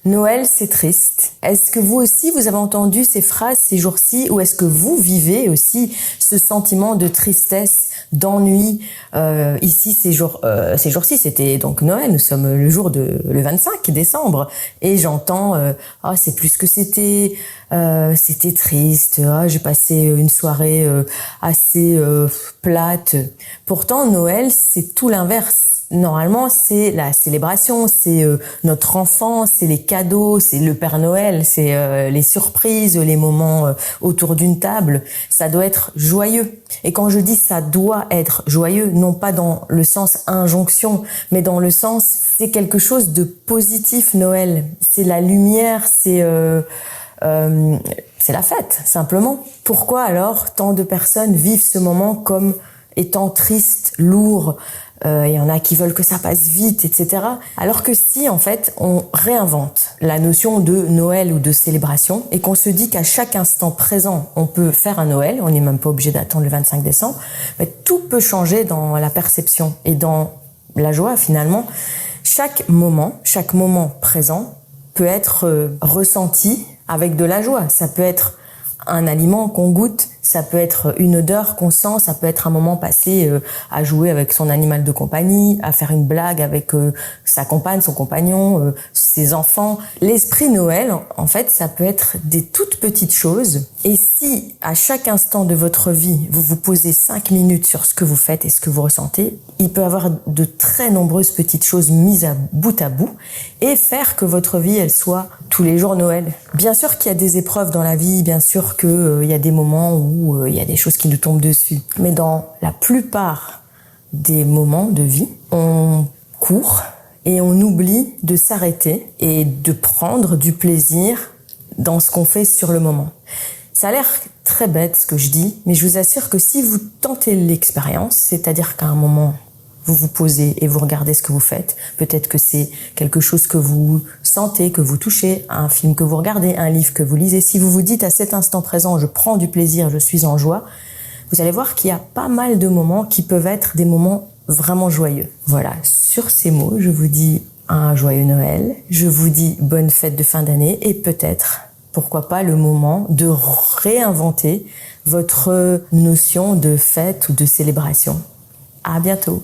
Noël, c'est triste. Est-ce que vous aussi, vous avez entendu ces phrases ces jours-ci, ou est-ce que vous vivez aussi ce sentiment de tristesse, d'ennui ici ces jours-ci, c'était donc Noël. Nous sommes le 25 décembre, et j'entends c'est plus ce que c'était. C'était triste. J'ai passé une soirée assez plate. Pourtant, Noël, c'est tout l'inverse. Normalement, c'est la célébration, c'est notre enfance, c'est les cadeaux, c'est le Père Noël, c'est les surprises, les moments autour d'une table. Ça doit être joyeux. Et quand je dis ça doit être joyeux, non pas dans le sens injonction, mais dans le sens c'est quelque chose de positif, Noël. C'est la lumière, c'est la fête, simplement. Pourquoi alors tant de personnes vivent ce moment comme étant triste, lourd? Il y en a qui veulent que ça passe vite, etc. Alors que si, en fait, on réinvente la notion de Noël ou de célébration, et qu'on se dit qu'à chaque instant présent, on peut faire un Noël, on n'est même pas obligé d'attendre le 25 décembre, mais tout peut changer dans la perception et dans la joie, finalement. Chaque moment présent peut être ressenti avec de la joie. Ça peut être un aliment qu'on goûte, ça peut être une odeur qu'on sent, ça peut être un moment passé à jouer avec son animal de compagnie, à faire une blague avec sa compagne, son compagnon, ses enfants. L'esprit Noël, en fait, ça peut être des toutes petites choses. Et si, à chaque instant de votre vie, vous vous posez 5 minutes sur ce que vous faites et ce que vous ressentez, il peut y avoir de très nombreuses petites choses mises à bout et faire que votre vie, elle soit tous les jours Noël. Bien sûr qu'il y a des épreuves dans la vie, bien sûr qu'il y a des moments où il y a des choses qui nous tombent dessus. Mais dans la plupart des moments de vie, on court et on oublie de s'arrêter et de prendre du plaisir dans ce qu'on fait sur le moment. Ça a l'air très bête ce que je dis, mais je vous assure que si vous tentez l'expérience, c'est-à-dire qu'à un moment, vous vous posez et vous regardez ce que vous faites. Peut-être que c'est quelque chose que vous sentez, que vous touchez, un film que vous regardez, un livre que vous lisez. Si vous vous dites à cet instant présent, je prends du plaisir, je suis en joie, vous allez voir qu'il y a pas mal de moments qui peuvent être des moments vraiment joyeux. Voilà, sur ces mots, je vous dis un joyeux Noël, je vous dis bonne fête de fin d'année et peut-être, pourquoi pas, le moment de réinventer votre notion de fête ou de célébration. À bientôt.